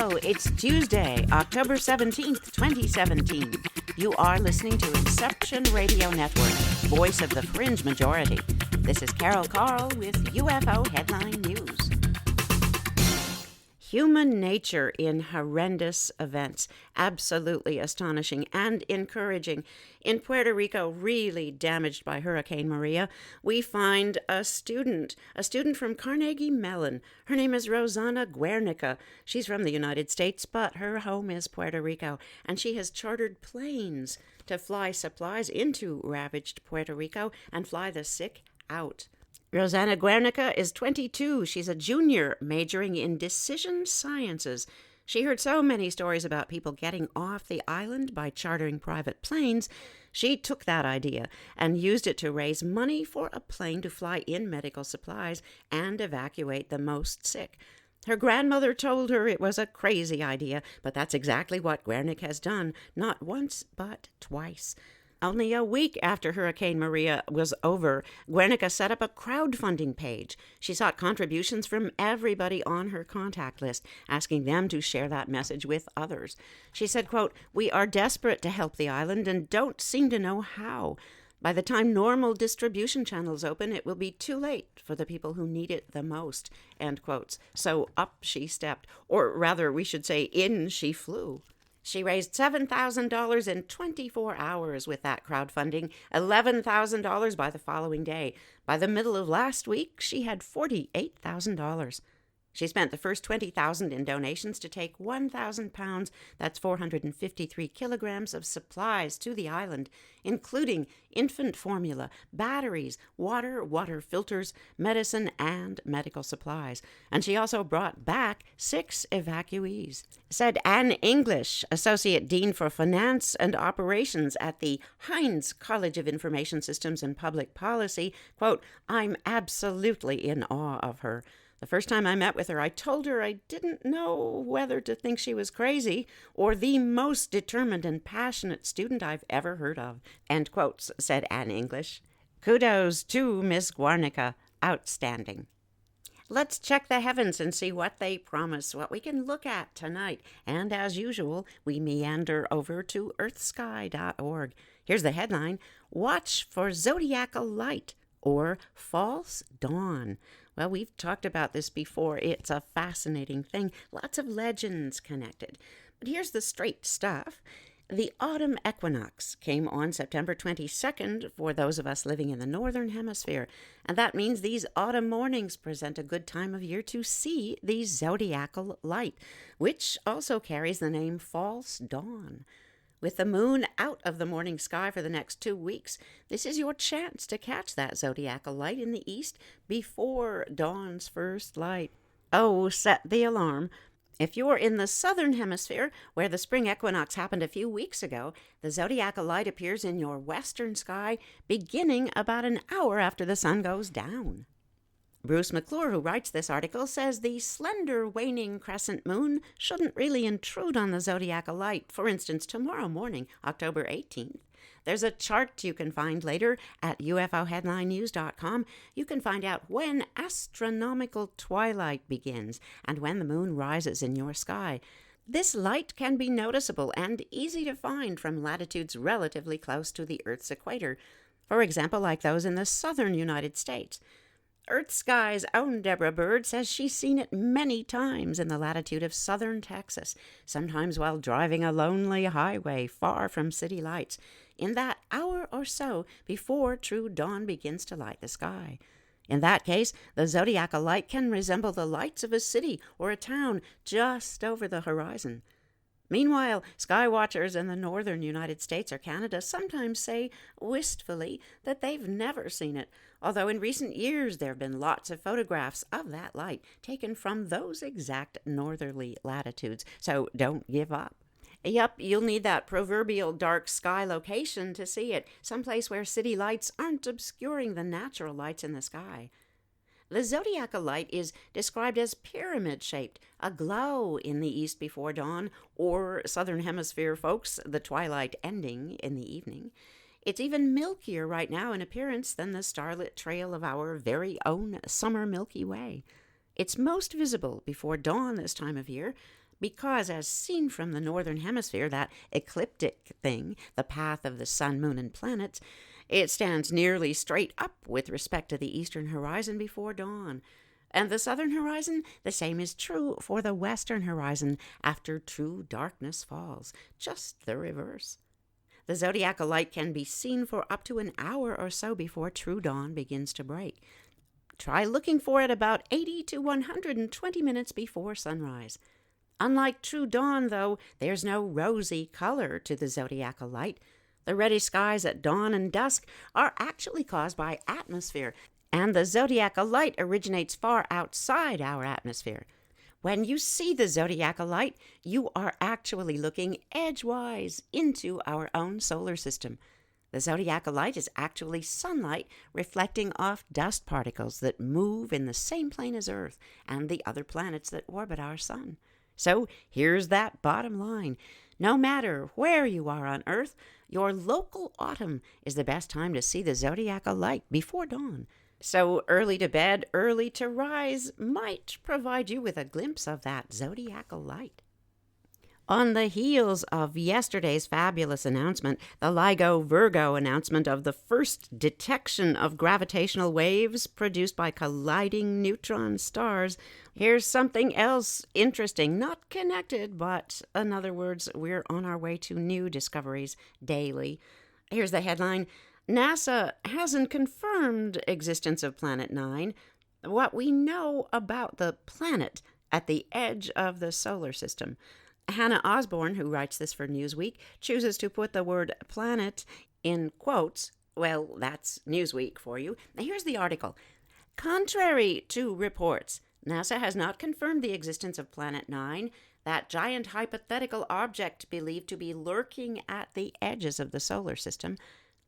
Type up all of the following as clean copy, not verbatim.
Hello, it's Tuesday, October 17th, 2017. You are listening to Inception Radio Network, voice of the fringe majority. This is Carol Carl with UFO Headline News. Human nature in horrendous events, absolutely astonishing and encouraging. In Puerto Rico, really damaged by Hurricane Maria, we find a student from Carnegie Mellon. Her name is Rosanna Guernica. She's from the United States, but her home is Puerto Rico, and she has chartered planes to fly supplies into ravaged Puerto Rico and fly the sick out. Rosanna Guernica is 22. She's a junior majoring in decision sciences. She heard so many stories about people getting off the island by chartering private planes. She took that idea and used it to raise money for a plane to fly in medical supplies and evacuate the most sick. Her grandmother told her it was a crazy idea, but that's exactly what Guernica has done, not once but twice. Only a week after Hurricane Maria was over, Guernica set up a crowdfunding page. She sought contributions from everybody on her contact list, asking them to share that message with others. She said, quote, "We are desperate to help the island and don't seem to know how. By the time normal distribution channels open, it will be too late for the people who need it the most," end quotes. So up she stepped, or rather we should say in she flew. She raised $7,000 in 24 hours with that crowdfunding, $11,000 by the following day. By the middle of last week, she had $48,000. She spent the first $20,000 in donations to take 1,000 pounds, that's 453 kilograms of supplies to the island, including infant formula, batteries, water filters, medicine, and medical supplies. And she also brought back 6 evacuees. Said Anne English, Associate Dean for Finance and Operations at the Heinz College of Information Systems and Public Policy, quote, "I'm absolutely in awe of her. The first time I met with her, I told her I didn't know whether to think she was crazy or the most determined and passionate student I've ever heard of," end quotes, said Anne English. Kudos to Miss Guernica. Outstanding. Let's check the heavens and see what they promise, what we can look at tonight. And as usual, we meander over to earthsky.org. Here's the headline: "Watch for Zodiacal Light," or false dawn. Well, we've talked about this before. It's a fascinating thing. Lots of legends connected. But here's the straight stuff. The autumn equinox came on September 22nd for those of us living in the Northern Hemisphere. And that means these autumn mornings present a good time of year to see the zodiacal light, which also carries the name false dawn. With the moon out of the morning sky for the next 2 weeks, this is your chance to catch that zodiacal light in the east before dawn's first light. Oh, set the alarm. If you're in the Southern Hemisphere, where the spring equinox happened a few weeks ago, the zodiacal light appears in your western sky beginning about an hour after the sun goes down. Bruce McClure, who writes this article, says the slender waning crescent moon shouldn't really intrude on the zodiacal light. For instance, tomorrow morning, October 18th. There's a chart you can find later at ufoheadlinenews.com. You can find out when astronomical twilight begins and when the moon rises in your sky. This light can be noticeable and easy to find from latitudes relatively close to the Earth's equator, for example, like those in the southern United States. Earth Sky's own Deborah Bird says she's seen it many times in the latitude of southern Texas, sometimes while driving a lonely highway far from city lights, in that hour or so before true dawn begins to light the sky. In that case, the zodiacal light can resemble the lights of a city or a town just over the horizon. Meanwhile, sky watchers in the northern United States or Canada sometimes say, wistfully, that they've never seen it, although in recent years there have been lots of photographs of that light taken from those exact northerly latitudes, so don't give up. Yup, you'll need that proverbial dark sky location to see it, someplace where city lights aren't obscuring the natural lights in the sky. The zodiacal light is described as pyramid-shaped, a glow in the east before dawn, or Southern Hemisphere folks, the twilight ending in the evening. It's even milkier right now in appearance than the starlit trail of our very own summer Milky Way. It's most visible before dawn this time of year, because as seen from the Northern Hemisphere, that ecliptic thing, the path of the sun, moon, and planets, it stands nearly straight up with respect to the eastern horizon before dawn. And the southern horizon, the same is true for the western horizon after true darkness falls, just the reverse. The zodiacal light can be seen for up to an hour or so before true dawn begins to break. Try looking for it about 80 to 120 minutes before sunrise. Unlike true dawn, though, there's no rosy color to the zodiacal light. The reddish skies at dawn and dusk are actually caused by atmosphere, and the zodiacal light originates far outside our atmosphere. When you see the zodiacal light, you are actually looking edgewise into our own solar system. The zodiacal light is actually sunlight reflecting off dust particles that move in the same plane as Earth and the other planets that orbit our sun. So here's that bottom line. No matter where you are on Earth, your local autumn is the best time to see the zodiacal light before dawn. So early to bed, early to rise might provide you with a glimpse of that zodiacal light. On the heels of yesterday's fabulous announcement, the LIGO-Virgo announcement of the first detection of gravitational waves produced by colliding neutron stars, here's something else interesting, not connected, but in other words, we're on our way to new discoveries daily. Here's the headline: NASA hasn't confirmed existence of Planet 9. What we know about the planet at the edge of the solar system. Hannah Osborne, who writes this for Newsweek, chooses to put the word planet in quotes. Well, that's Newsweek for you. Here's the article. Contrary to reports, NASA has not confirmed the existence of Planet 9, that giant hypothetical object believed to be lurking at the edges of the solar system.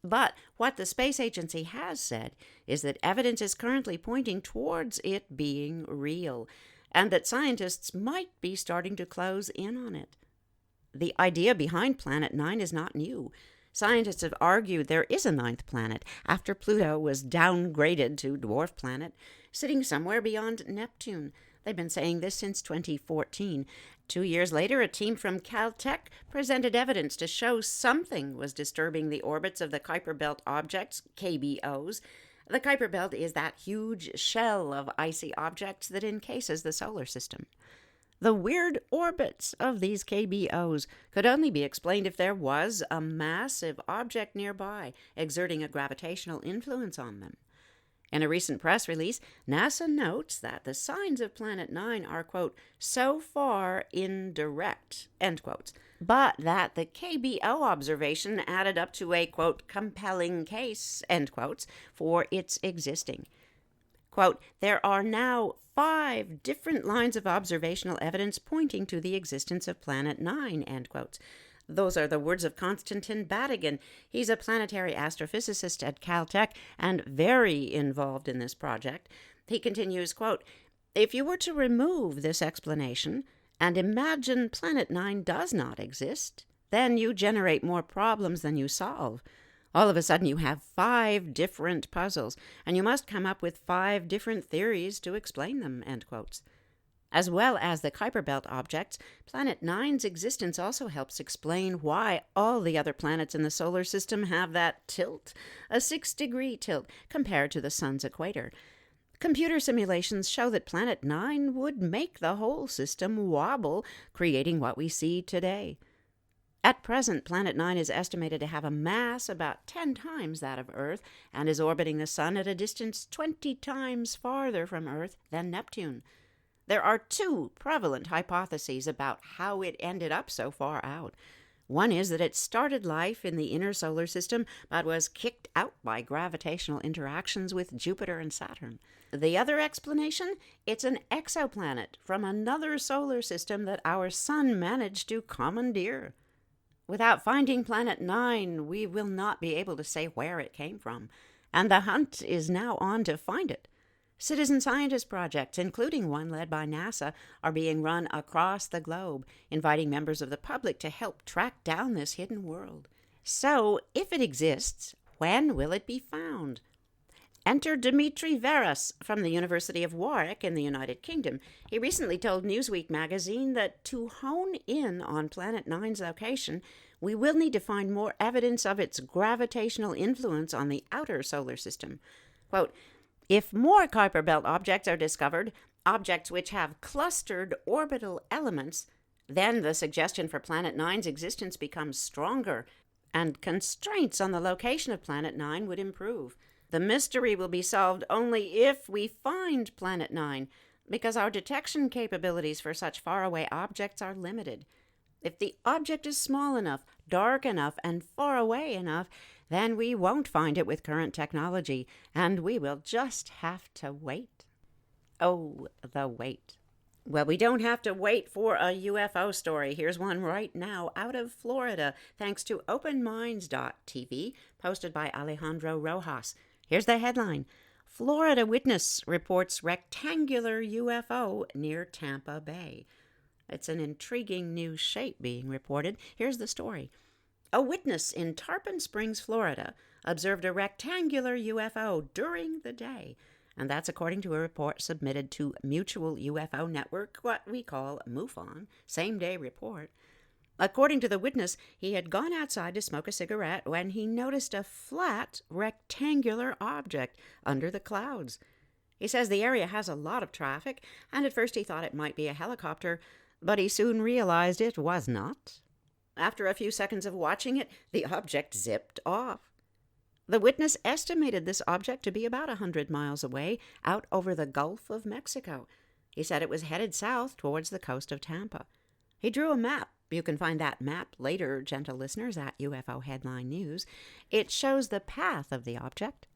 But what the space agency has said is that evidence is currently pointing towards it being real, and that scientists might be starting to close in on it. The idea behind Planet 9 is not new. Scientists have argued there is a ninth planet after Pluto was downgraded to dwarf planet, sitting somewhere beyond Neptune. They've been saying this since 2014. 2 years later, a team from Caltech presented evidence to show something was disturbing the orbits of the Kuiper Belt objects, KBOs. The Kuiper Belt is that huge shell of icy objects that encases the solar system. The weird orbits of these KBOs could only be explained if there was a massive object nearby, exerting a gravitational influence on them. In a recent press release, NASA notes that the signs of Planet 9 are, quote, so far indirect, end quotes, but that the KBO observation added up to a, quote, compelling case, end quotes, for its existing. Quote, there are now 5 different lines of observational evidence pointing to the existence of Planet 9, end quotes. Those are the words of Konstantin Batygin. He's a planetary astrophysicist at Caltech and very involved in this project. He continues, quote, if you were to remove this explanation and imagine Planet 9 does not exist, then you generate more problems than you solve. All of a sudden you have 5 different puzzles, and you must come up with 5 different theories to explain them, end quotes. As well as the Kuiper Belt objects, Planet 9's existence also helps explain why all the other planets in the solar system have that tilt, a 6-degree tilt, compared to the sun's equator. Computer simulations show that Planet 9 would make the whole system wobble, creating what we see today. At present, Planet 9 is estimated to have a mass about 10 times that of Earth and is orbiting the sun at a distance 20 times farther from Earth than Neptune. There are 2 prevalent hypotheses about how it ended up so far out. One is that it started life in the inner solar system, but was kicked out by gravitational interactions with Jupiter and Saturn. The other explanation? It's an exoplanet from another solar system that our sun managed to commandeer. Without finding Planet 9, we will not be able to say where it came from, and the hunt is now on to find it. Citizen scientist projects, including one led by NASA, are being run across the globe, inviting members of the public to help track down this hidden world. So, if it exists, when will it be found? Enter Dimitri Veras from the University of Warwick in the United Kingdom. He recently told Newsweek magazine that to hone in on Planet Nine's location, we will need to find more evidence of its gravitational influence on the outer solar system. Quote, if more Kuiper Belt objects are discovered, objects which have clustered orbital elements, then the suggestion for Planet Nine's existence becomes stronger, and constraints on the location of Planet Nine would improve. The mystery will be solved only if we find Planet Nine, because our detection capabilities for such faraway objects are limited. If the object is small enough, dark enough, and far away enough, then we won't find it with current technology, and we will just have to wait. Oh, the wait. Well, we don't have to wait for a UFO story. Here's one right now out of Florida, thanks to OpenMinds.tv, posted by Alejandro Rojas. Here's the headline. Florida witness reports rectangular UFO near Tampa Bay. It's an intriguing new shape being reported. Here's the story. A witness in Tarpon Springs, Florida, observed a rectangular UFO during the day. And that's according to a report submitted to Mutual UFO Network, what we call MUFON, same-day report. According to the witness, he had gone outside to smoke a cigarette when he noticed a flat, rectangular object under the clouds. He says the area has a lot of traffic, and at first he thought it might be a helicopter, but he soon realized it was not. After a few seconds of watching it, the object zipped off. The witness estimated this object to be about 100 miles away, out over the Gulf of Mexico. He said it was headed south towards the coast of Tampa. He drew a map. You can find that map later, gentle listeners, at UFO Headline News. It shows the path of the object.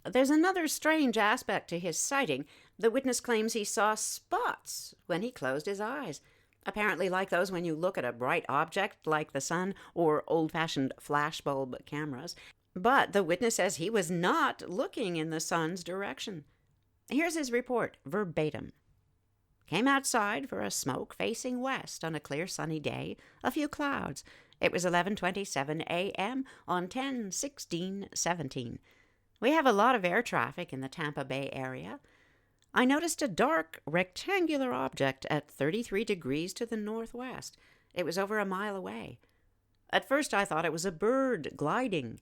There's another strange aspect to his sighting. The witness claims he saw spots when he closed his eyes, apparently like those when you look at a bright object like the sun or old-fashioned flashbulb cameras. But the witness says he was not looking in the sun's direction. Here's his report, verbatim. Came outside for a smoke facing west on a clear sunny day, a few clouds. It was 11:27 a.m. on 10/16/17. We have a lot of air traffic in the Tampa Bay area. I noticed a dark, rectangular object at 33 degrees to the northwest. It was over a mile away. At first I thought it was a bird gliding.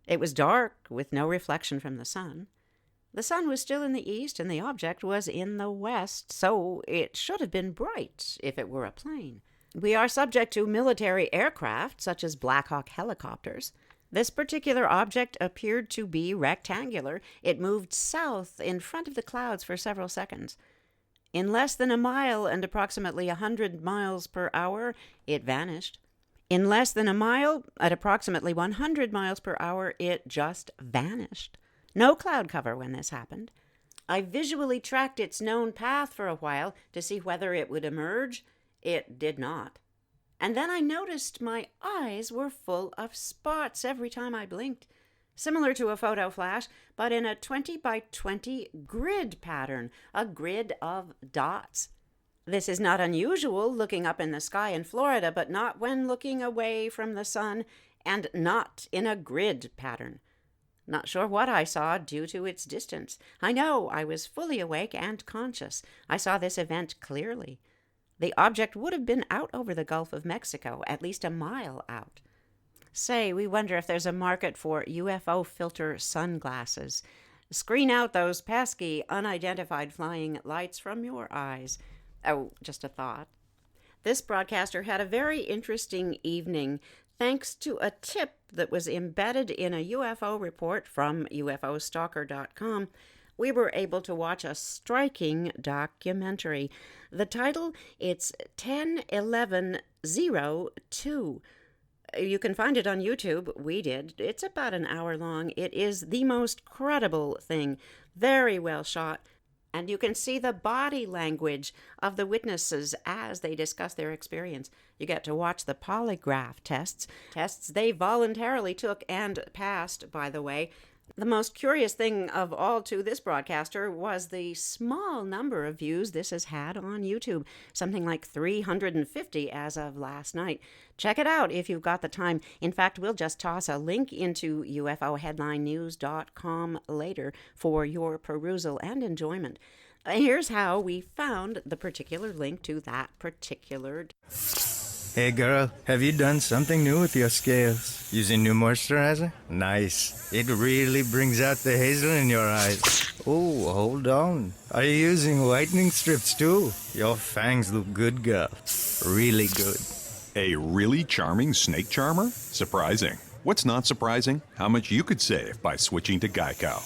It was dark, with no reflection from the sun. The sun was still in the east and the object was in the west, so it should have been bright if it were a plane. We are subject to military aircraft, such as Black Hawk helicopters. This particular object appeared to be rectangular. It moved south in front of the clouds for several seconds. In less than a mile and approximately 100 miles per hour, it vanished. In less than a mile, at approximately 100 miles per hour, it just vanished. No cloud cover when this happened. I visually tracked its known path for a while to see whether it would emerge. It did not. And then I noticed my eyes were full of spots every time I blinked, similar to a photo flash, but in a 20 by 20 grid pattern, a grid of dots. This is not unusual looking up in the sky in Florida, but not when looking away from the sun, and not in a grid pattern. Not sure what I saw due to its distance. I know I was fully awake and conscious. I saw this event clearly. The object would have been out over the Gulf of Mexico, at least a mile out. Say, we wonder if there's a market for UFO filter sunglasses. Screen out those pesky, unidentified flying lights from your eyes. Oh, just a thought. This broadcaster had a very interesting evening thanks to a tip that was embedded in a UFO report from UFOstalker.com. We were able to watch a striking documentary. The title, it's 10/11/02. You can find it on YouTube. We did. It's about an hour long. It is the most credible thing. Very well shot. And you can see the body language of the witnesses as they discuss their experience. You get to watch the polygraph tests they voluntarily took and passed, by the way. The most curious thing of all to this broadcaster was the small number of views this has had on YouTube, something like 350 as of last night. Check it out if you've got the time. In fact, we'll just toss a link into UFOheadlinenews.com later for your perusal and enjoyment. Here's how we found the particular link to that particular... Hey girl, have you done something new with your scales? Using new moisturizer? Nice. It really brings out the hazel in your eyes. Oh, hold on. Are you using whitening strips too? Your fangs look good, girl. Really good. A really charming snake charmer? Surprising. What's not surprising? How much you could save by switching to Geico.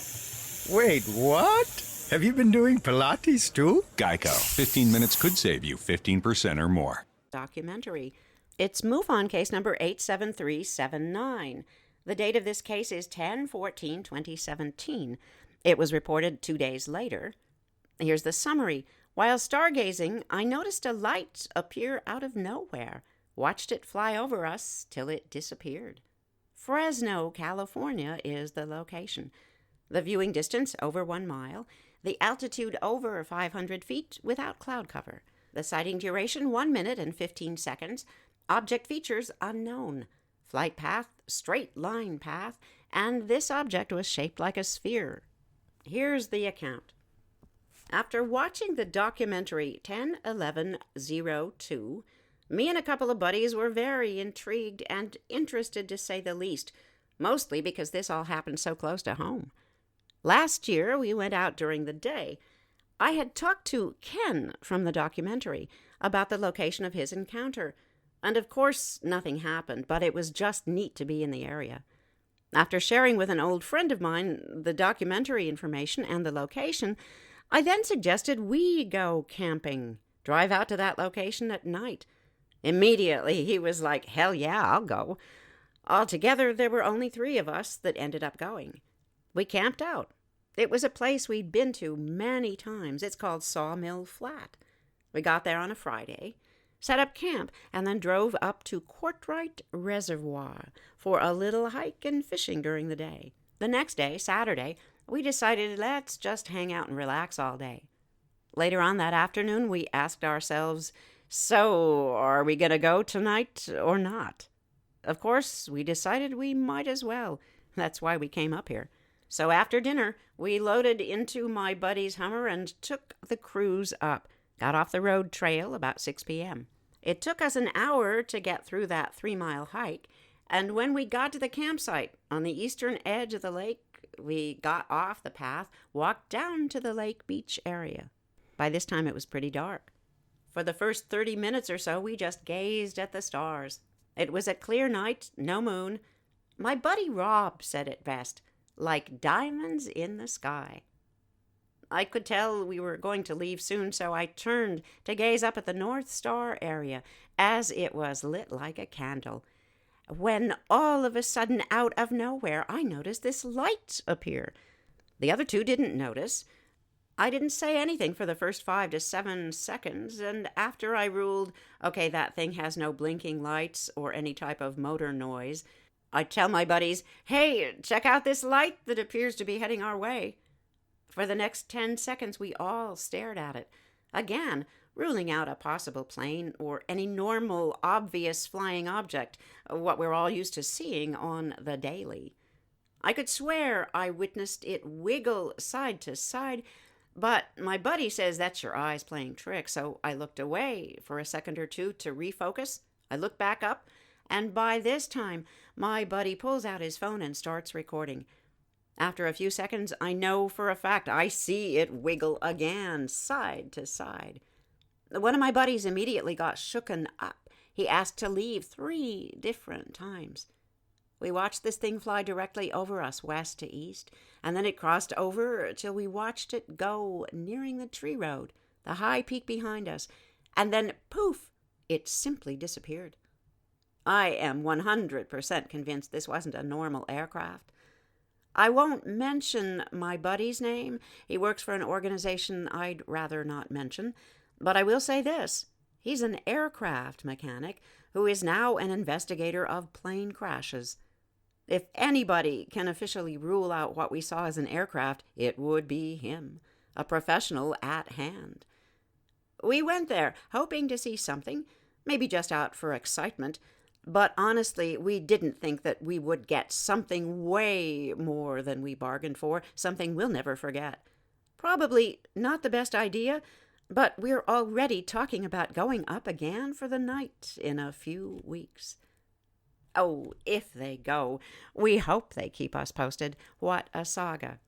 Wait, what? Have you been doing Pilates too? Geico. 15 minutes could save you 15% or more. Documentary. It's MUFON case number 87379. The date of this case is 10/14/2017. It was reported 2 days later. Here's the summary. While stargazing, I noticed a light appear out of nowhere. Watched it fly over us till it disappeared. Fresno, California is the location. The viewing distance over 1 mile. The altitude over 500 feet without cloud cover. The sighting duration 1 minute and 15 seconds. Object features unknown. Flight path, straight line path, and this object was shaped like a sphere. Here's the account. After watching the documentary 10/11/02, me and a couple of buddies were very intrigued and interested to say the least, mostly because this all happened so close to home. Last year, we went out during the day. I had talked to Ken from the documentary about the location of his encounter, and of course nothing happened, but it was just neat to be in the area. After sharing with an old friend of mine the documentary information and the location, I then suggested we go camping, drive out to that location at night. Immediately he was like, "Hell yeah, I'll go." Altogether, there were only 3 of us that ended up going. We camped out. It was a place we'd been to many times. It's called Sawmill Flat. We got there on a Friday, set up camp, and then drove up to Courtright Reservoir for a little hike and fishing during the day. The next day, Saturday, we decided let's just hang out and relax all day. Later on that afternoon, we asked ourselves, so are we going to go tonight or not? Of course, we decided we might as well. That's why we came up here. So after dinner, we loaded into my buddy's Hummer and took the cruise up. Got off the road trail about 6 p.m. It took us an hour to get through that 3-mile hike, and when we got to the campsite on the eastern edge of the lake, we got off the path, walked down to the lake beach area. By this time, it was pretty dark. For the first 30 minutes or so, we just gazed at the stars. It was a clear night, no moon. My buddy Rob said it best, like diamonds in the sky. I could tell we were going to leave soon, so I turned to gaze up at the North Star area as it was lit like a candle. When all of a sudden, out of nowhere, I noticed this light appear. The other 2 didn't notice. I didn't say anything for the first 5 to 7 seconds, and after I ruled, okay, that thing has no blinking lights or any type of motor noise, I tell my buddies, hey, check out this light that appears to be heading our way. For the next 10 seconds, we all stared at it, again, ruling out a possible plane or any normal, obvious flying object, what we're all used to seeing on the daily. I could swear I witnessed it wiggle side to side, but my buddy says that's your eyes playing tricks, so I looked away for a second or 2 to refocus. I looked back up, and by this time, my buddy pulls out his phone and starts recording. After a few seconds, I know for a fact I see it wiggle again, side to side. One of my buddies immediately got shooken up. He asked to leave 3 different times. We watched this thing fly directly over us, west to east, and then it crossed over till we watched it go, nearing the tree road, the high peak behind us, and then, poof, it simply disappeared. I am 100% convinced this wasn't a normal aircraft. I won't mention my buddy's name. He works for an organization I'd rather not mention, but I will say this. He's an aircraft mechanic who is now an investigator of plane crashes. If anybody can officially rule out what we saw as an aircraft, it would be him, a professional at hand. We went there hoping to see something, maybe just out for excitement, but honestly, we didn't think that we would get something way more than we bargained for, something we'll never forget. Probably not the best idea, but we're already talking about going up again for the night in a few weeks. Oh, if they go, we hope they keep us posted. What a saga.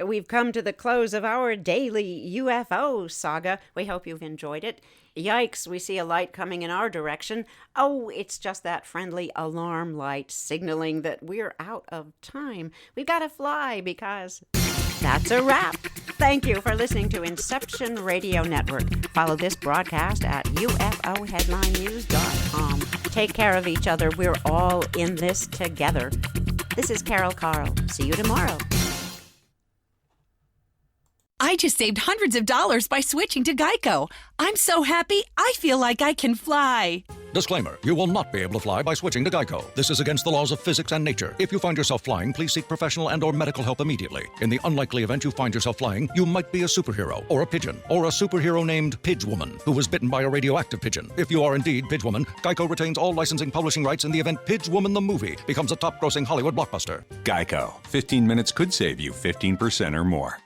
We've come to the close of our daily UFO saga. We hope you've enjoyed it. Yikes, we see a light coming in our direction. Oh, it's just that friendly alarm light signaling that we're out of time. We've got to fly because that's a wrap. Thank you for listening to Inception Radio Network. Follow this broadcast at ufoheadlinenews.com. Take care of each other. We're all in this together. This is Carol Carl. See you tomorrow. I just saved hundreds of dollars by switching to Geico. I'm so happy, I feel like I can fly. Disclaimer, you will not be able to fly by switching to Geico. This is against the laws of physics and nature. If you find yourself flying, please seek professional and or medical help immediately. In the unlikely event you find yourself flying, you might be a superhero, or a pigeon, or a superhero named Pidgewoman, who was bitten by a radioactive pigeon. If you are indeed Pidgewoman, Geico retains all licensing publishing rights in the event Pidgewoman the movie becomes a top-grossing Hollywood blockbuster. Geico. 15 minutes could save you 15% or more.